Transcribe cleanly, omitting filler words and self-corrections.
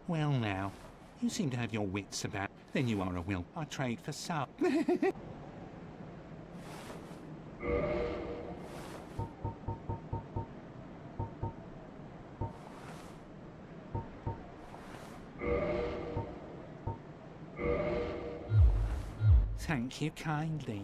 Well now, you seem to have your wits about. Then you are a will. I trade for some. Thank you kindly.